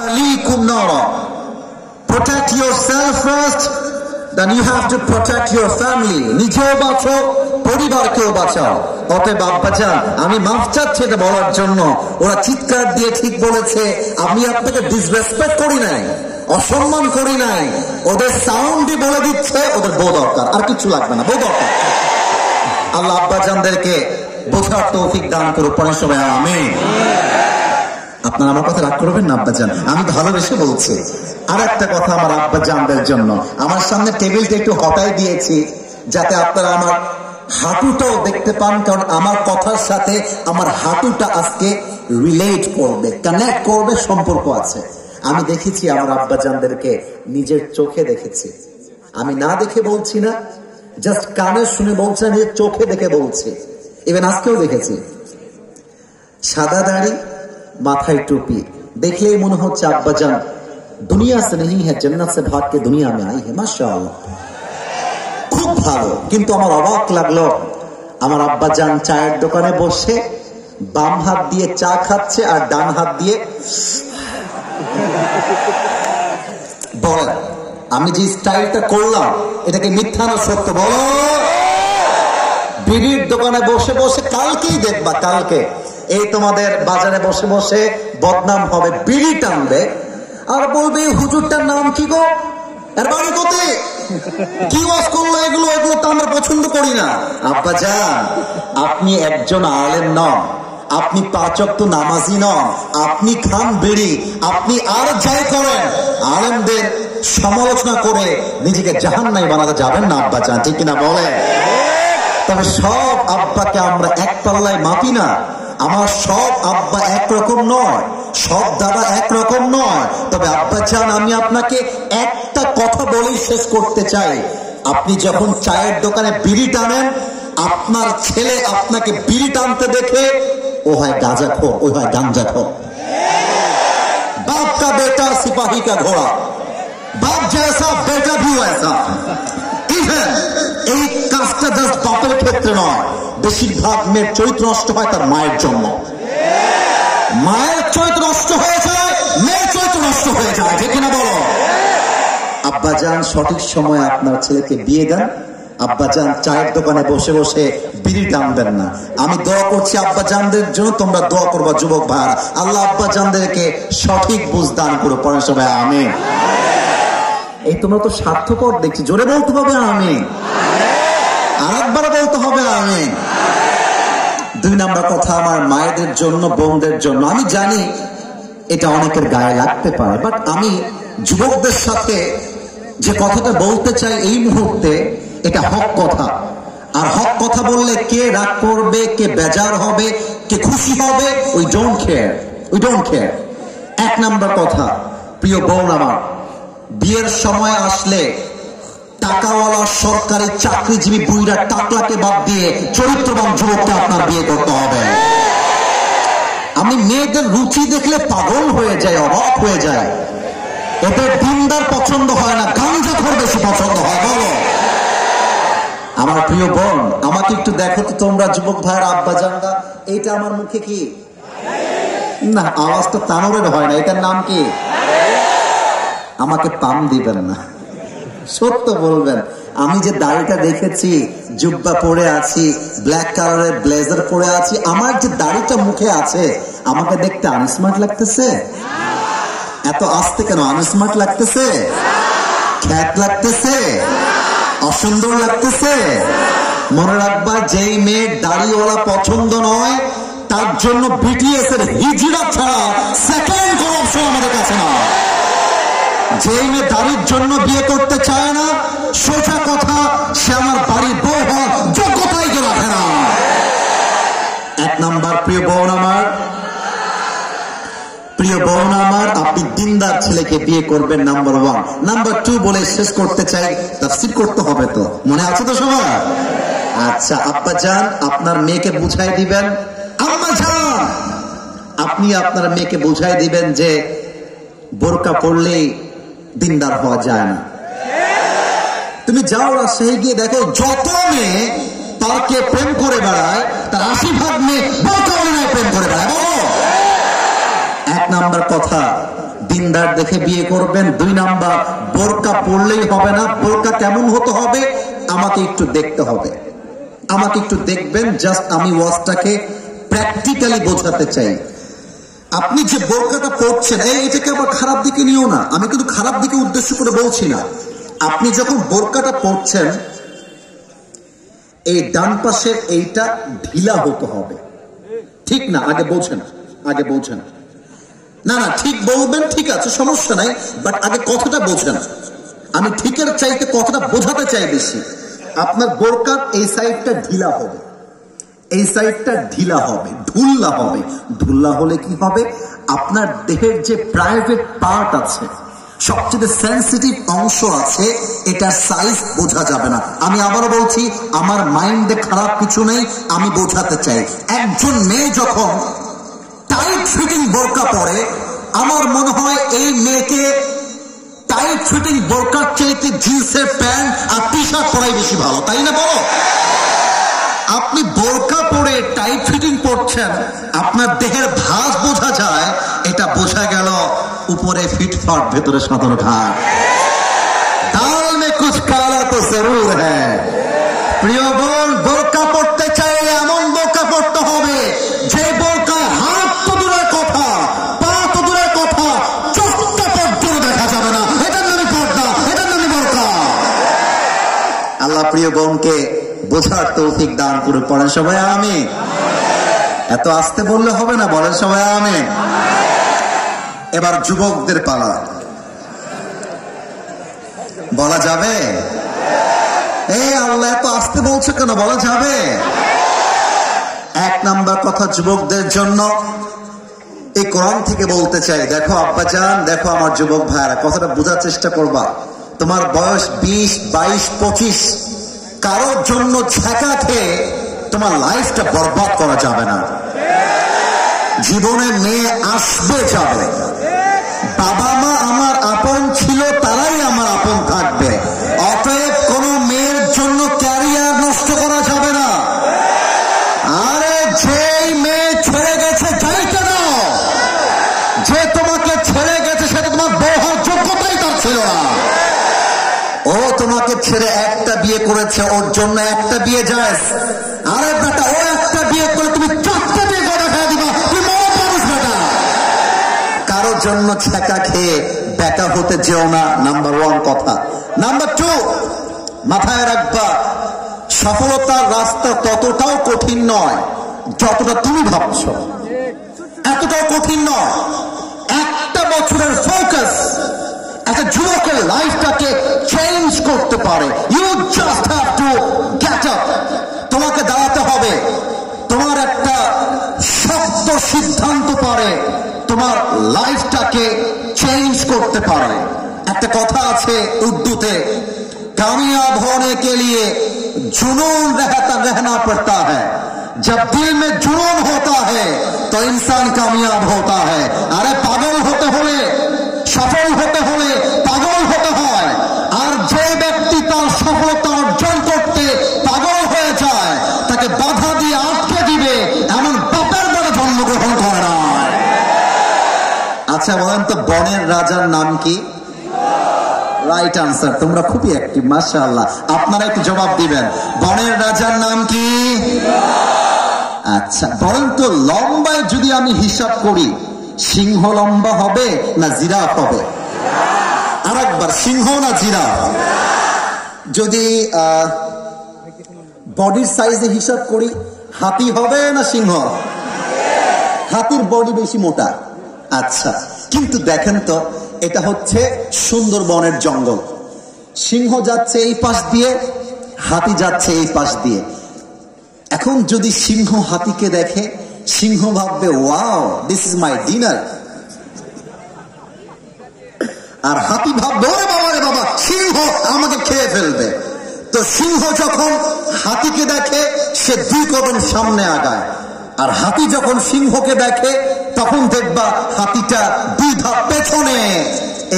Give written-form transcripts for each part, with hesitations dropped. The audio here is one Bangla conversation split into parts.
ahlikum nara. Protect yourself first, then you have to protect your family. নিজেও বাঁচো, পরিবারকেও বাঁচাও। অতএব আব্বাজান, আমি মাফ চাচ্ছি এটা বলার জন্য। ওরা চিৎকার দিয়ে ঠিক বলেছে, আমি আপনাকে ডিসরেসপেক্ট করি নাই, অসম্মান করি নাই। ওদের সাউন্ডই বলে দিচ্ছে ওদের বউ দরকার, আর কিছু লাগবে না, বউ দরকার। আল্লাহ আব্বাজানদেরকে বোঝার তৌফিক দান করুক, পরে সবাই আমিন। আপনারা আমার কথা রাগ করবেন না আব্বাজান, আমি ভালোবেসে বলছি। আর একটা কথা আমার আব্বাজানদের জন্য, আমার সামনে টেবিলটা একটু হটাই দিয়েছি যাতে আপনারা আমার হাঁটুটাও দেখতে পান, কারণ আমার কথার সাথে আমার হাঁটুটা আজকে রিলেট করবে, কানেক্ট করবে, সম্পর্ক আছে। আমি দেখেছি আমার আব্বাজানদেরকে, নিজের চোখে দেখেছি। আমি না দেখে বলছি না, জাস্ট কানে শুনে বলছি, নিজের চোখে দেখে বলছি। ইভেন আজকেও দেখেছি, সাদা দাড়ি, মাথায় টুপি, দেখলেই মনে হচ্ছে আব্বাজান দুনিয়া সে नहीं है, जन्नत से भाग के दुनिया में आई है, माशाআল্লাহ। খুব ভালো। কিন্তু আমার অবাক লাগলো, আমার আব্বাজান চায়ের দোকানে বসে বাম হাত দিয়ে চা খাচ্ছে আর ডান হাত দিয়ে বলেন, আমি যে স্টাইলটা করলাম এটাকে মিথ্যা না সত্য বলো? বিড়ির দোকানে বসে বসে, কালকেই দেখবা, কালকে এই তোমাদের বাজারে বসে বসে বদনাম হবে, বিড়ি টানবে আর বলবে হুজুরটার নাম কি গো, এর বাড়ি কোথায়, কি ওয়াজ করলো, এগুলো এগুলো তো আমরা পছন্দ করি না। আব্বাজান, আপনি একজন আলেম নন, আপনি 5 ওয়াক্ত নামাজি নন, আপনি খান বিড়ি, আপনি আর যাই করেন আলেমদের সমালোচনা করে নিজেকে জাহান্নামী বানাতে যাবেন না আব্বাজান, ঠিক কিনা বলেন? তবে সব আব্বাকে আমরা এক পাল্লায় মাপি না। আমার সব আব্বা একরকম নয়, সব দাদা একরকম নয়। তবে আব্বাজান, আমি আপনাকে একটা কথা বলেই শেষ করতে চাই। আপনি যখন চায়ের দোকানে বিড়ি টানেন, আপনার ছেলে আপনাকে বিড়ি টানতে দেখে ও হয় গাঁজাখোর, ও হয় গাঞ্জাখোর। বাপ কা বেটা সিপাহী কা ঘোড়া, বাপ জैसा বেটা भी वैसा। ইভেন এই কাজটা জাস্ট বাপের ক্ষেত্রে নয়, বেশিরভাগ মেয়ের চরিত্র নষ্ট হয় তার মায়ের জন্য। মায়ের চরিত্র নষ্ট হয়ে যায়, মেয়ের চরিত্র নষ্ট হয়ে যায়, ঠিক কিনা বলো? আব্বাজান, সঠিক সময়ে আপনার ছেলেকে বিয়ে দেন। আব্বাজান, চায়ের দোকানে বসে বসে বিড়ি টানবেন না। আমি দোয়া করছি আব্বাজানদের জন্য, তোমরা দোয়া করবা যুবক ভাইরা, আল্লাহ আব্বাজানদেরকে সঠিক বুঝ দান করো, পরে সবাই আমিন। এই তোমরা তো স্বার্থপর দেখছি, জোরে বলতে হবে আমিন, আরেকবার বলতে হবে আমিন। 2 নাম্বার কথা আমার মায়েদের জন্য, বোনদের জন্য। আমি জানি এটা অনেকের গায়ে লাগতে পারে, বাট আমি যুবকদের সাথে যে কথাটা বলতে চাই এই মুহূর্তে, এটা হক কথা। আর হক কথা বললে কে রাগ করবে, কে বেজার হবে, কে খুশি হবে, we don't care, we don't care. 1 number কথা, প্রিয় বোন আমার, বিয়ের সময় আসলে টাকাওয়ালা সরকারি চাকরিজীবী বুইরা টাকলাকে বাদ দিয়ে চরিত্রবান যুবককে আপনার বিয়ে করতে হবে। আমি মেয়েদের রুচি দেখলে পাগল হয়ে যায়, অবাক হয়ে যায়। এদের দিনদার পছন্দ হয় না, গাঞ্জাখোর বেশি পছন্দ হয়। বলো আমার প্রিয় বোন, আমাকে একটু দেখো তো তোমরা যুবক ভাইয়ের আব্বাজানরা, এইটা আমার মুখে কি না, আওয়াজ তো তানোরের হয় না, এটার নাম কি? আমাকে পাম দিবেন না, সত্য বলবেন। আমি যে দাড়িটা দেখেছি, জুব্বা পরে আছি, ব্ল্যাক কালারের ব্লেজার পরে আছি, আমার যে দাড়িটা মুখে আছে, আমাকে দেখতে আনস্মার্ট লাগতেছে? এত আস্তে কেন আনস্মার্ট লাগতেছে? খ্যাত লাগতেছে? অসুন্দর লাগতেছে? মনে রাখবা, যেই মেয়ের দাড়িওয়ালা পছন্দ নয়, তার জন্য বিটিএস এর হিজড়া ছাড়া সেকেন্ড কোন অপশন আমাদের কাছে না। যেই মেয়ে দাড়ির জন্য বিয়ে করতে চায় না, সোজা কথা, সে আমার বাড়ির বউ হওয়ার যোগ্যতাই কে রাখে না। 1 নাম্বার, প্রিয় বোন আমার, প্রিয় বোন আমার, আপনি দিনদার ছেলেকে বিয়ে করবেন, নাম্বার 1। নাম্বার 2 বলে শেষ করতে চাই, তাফসীর করতে হবে তো, মনে আছে তো সবার? আচ্ছা আব্বাজান, আপনার মেয়েকে বুঝাই দিবেন, আম্মাজান আপনি আপনার মেয়েকে বুঝাই দিবেন যে বোরকা পরলেই দিনদার হওয়া যায় না। তুমি যাও রাজশাহী গিয়ে দেখো, যত মেয়ে পার্কে প্রেম করে বেড়ায়, তার 80% মেয়ে বোরকা পরে প্রেম করে বেড়ায়। বলো 1 নাম্বার কথা, দিনদার দেখে বিয়ে করবেন। 2 নাম্বার, বোরকা পড়লেই হবে না, বোরকা কেমন হতে হবে আমাকে একটু দেখতে হবে, আমাকে একটু দেখবেন। জাস্ট আমি ওয়াজটাকে প্র্যাকটিক্যালি বোঝাতে চাই। আপনি যে বোরকাটা পড়ছেন, এটাকে আবার খারাপ দিকে নিও না, আমি কিন্তু খারাপ দিকে উদ্দেশ্য করে বলছি না। আপনি যখন বোরকাটা পড়ছেন, এই ডান পাশের এইটা ঢিলা হতে হবে, ঠিক না? আগে বোঝেন, আগে বোঝেন। না না, ঠিক বলবেন, ঠিক আছে, সমস্যা নাই, বাট আগে কথাটা বোঝেন। আমি ঠিকের চাইতে কথাটা বোঝাতে চাই বেশি। আপনার বোরকার এই সাইডটা ঢিলা হবে, এই সাইডটা ঢিলা হবে, ঢুল্লা হবে। ঢুল্লা হলে কি হবে? আপনার দেহের যে প্রাইভেট পার্ট আছে, সবচেয়ে সেন্সিটিভ অংশ আছে, এটার সাইজ বোঝা যাবে না। আমি আবারও বলছি, আমার মাইন্ডে খারাপ কিছু নেই, আমি বোঝাতে চাই। একজন মেয়ে যখন টাইট ফিটিং বোরকা পরে, আমার মনে হয় এই মেয়েকে টাইট ফিটিং বোরকার চাইতে জিন্সের প্যান্ট আর টি শার্ট পরাই বেশি ভালো, তাই না? বলো, আপনি বোরকা পরে টাইট ফিটিং পরছেন, আপনার দেহের ভাঁজ বোঝা যায়, এটা বোঝা গেল উপরে ফিটফাট, ভেতরে সাধারণ ঘাট। দাল মে কুছ কালা তো জরুর হ্যায়। প্রিয় বোন, বোরকা পড়তে চাইলে এমন বোরকা পড়তে হবে যে বোরকা হাত তো দূরের কথা, পা তো দূরের কথা, চোখটা পর্যন্ত দেখা যাবে না। এটার নামই পর্দা, এটার নামই বোরকা। আল্লাহ প্রিয় বোনকে বোঝার তৌফিক দান করে। পড়েন সবাই আমিন। এত আসতে বললে হবে না, বলেন সবাই আমিন। এবার যুবকদের পালা, বলা যাবে? আল্লাহ এত আসতে বলছে কেন, বলা যাবে? 1 নাম্বার কথা যুবকদের জন্য, এই কোরআন থেকে বলতে চাই। দেখো আব্বাজান, দেখো আমার যুবক ভাইরা, কথাটা বোঝার চেষ্টা করবা। তোমার বয়স 20, 22, 25, কারোর জন্য ছ্যাঁকা খেয়ে তোমার লাইফটা বরবাদ করা যাবে না। জীবনে মেয়ে আসবে যাবে, বাবা মা আমার আপন ছিল, তারাই আমার আপন থাকবে। অতএব কোন মেয়ের জন্য ক্যারিয়ার নষ্ট করা যাবে না। আরে যেই মেয়ে ছেড়ে গেছে যাইতে দাও, যে তোমাকে ছেড়ে গেছে সেটা তোমার বউ হওয়ার যোগ্যতাই তার ছিল না। ও তোমাকে ছেড়ে একটা বিয়ে করেছে, ওর জন্য একটা বিয়ে যায়। আরে বেটা, ও একটা বিয়ে করে তুমি 4টা বিয়ে করে দেখা দিবা, তুমি বড় মানুষ বেটা। কারোর জন্য ছ্যাঁকা খেয়ে বেকা হতে যেও না, নাম্বার 1 কথা। নাম্বার 2, মাথায় রাখবা, সফলতার রাস্তা ততটাও কঠিন নয় যতটা তুমি ভাবছো, এতটাও কঠিন নয়। 1টা বছরের ফোকাস একটা যুবকের লাইফটাকে চেঞ্জ করতে পারে। You just have to get up. তোমাকে দাঁড়াতে হবে। তোমার একটা শক্ত সিদ্ধান্ত পারে তোমার লাইফটাকে চেঞ্জ করতে পারে। একটা কথা আছে উর্দুতে, कामयाब होने के लिए जुनून रहना पड़ता है, जब दिल में जुनून होता है तो इंसान कामयाब होता है। अरे पागल होते हुए, सफल होते हुए पागल होते हैं। और जे व्यक्ति तार सफलता अर्जन करते पागल हो जाए, ताके बाधा दिए आटके दिबे एमन बापेर द्वारा जन्मग्रहण करे ना। अच्छा बोलें तो बনের রাজার নাম কি? Right answer. তোমরা খুবই অ্যাক্টিভ, মাশাআল্লাহ। আপনারা একটু জবাব দিবেন, বনের রাজার নাম কি? আচ্ছা বলেন তো, লম্বায় যদি আমি হিসাব করি, সিংহ লম্বা হবে না জিরাফ হবে? আরেকবার, সিংহ না জিরাফ? যদি বডির সাইজে হিসাব করি, হাতি হবে না সিংহ? হাতির বডি বেশি মোটা। আচ্ছা, কিন্তু দেখেন তো, এটা হচ্ছে সুন্দরবনের জঙ্গল। সিংহ যাচ্ছে এই পাশ দিয়ে, হাতি যাচ্ছে এই পাশ দিয়ে। এখন যদি সিংহ হাতিকে দেখে, সিংহ ভাববে wow this is my dinner, আর হাতি ভাববে ওরে বাবা রে বাবা, সিংহ আমাকে খেয়ে ফেলবে। তো সিংহ যখন হাতিকে দেখে, সে 2 কদম সামনে আগায়। আর হাতি যখন সিংহকে দেখে, তখন দেখবা হাতিটা 2 ধাপ পেছনে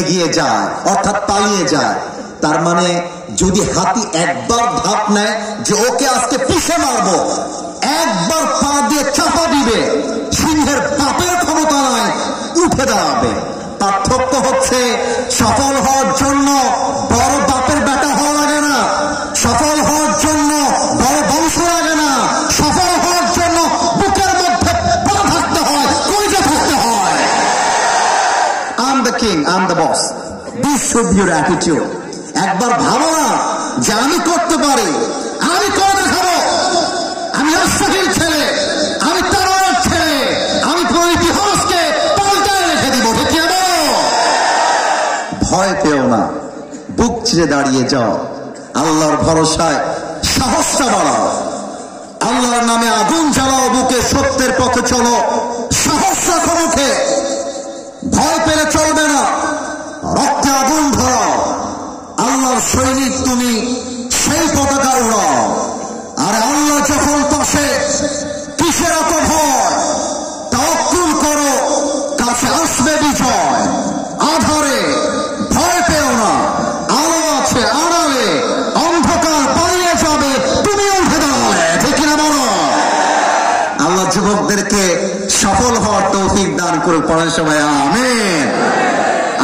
এগিয়ে যায়, অর্থাৎ পালিয়ে যায়। তার মানে যদি হাতি একবার ধাপ নেয় যে ওকে আজকে পিছে মারবো, একবার পা দিয়ে চাপা দিবে, সিংহের বাপের ক্ষমতা নয় উঠে দাঁড়াবে। পার্থক্য হচ্ছে সফল হওয়ার জন্য বড় বাপের বেটা হওয়া লাগে না, সফল হওয়ার জন্য বড় বংশ লাগে না, সফল হওয়ার জন্য বুকের মধ্যে পা থাকতে হয়, কলিজা থাকতে হয়। I'm the king, I'm the boss. This should be your attitude. একবার ভাবো না যে আমি করতে পারি, আমি করে দেখাবো, আমি আশরাফির ছেলে, আমি তারওয়ার ছেলে, আমি পুরো ইতিহাসকে পাল্টায় রেখে দিব। ঠিক আছে? ভয় পেও না, বুক চিরে দাঁড়িয়ে যাও, আল্লাহর ভরসায় সাহসটা বাড়াও, আল্লাহর নামে আগুন জ্বালাও, বুকে সত্যের পথে চলো, সাহস রাখো মুখে, ভয় পেলে চলবে না, রক্তে আগুন ধরাও, আল্লাহর সৈনিক তুমি, সেই পতাকা উড়াও। আর আল্লাহ যখন পাশে, কিসের এত ভয়? তাওয়াক্কুল করো, কাছে আসবে বিজয়। আধারে ভয় পেও না, আলো আছে আড়ালে, অন্ধকার পালিয়ে যাবে, তুমি উঠে দাঁড়ালে। ঠিক কিনা বলো? আল্লাহ যুবকদেরকে সফল হওয়ার তৌফিক দান করুক। পড়ার সময় আমিন।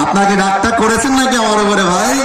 আপনাকে ডাক্তার করেছেন নাকি আমার উপরে ভাই?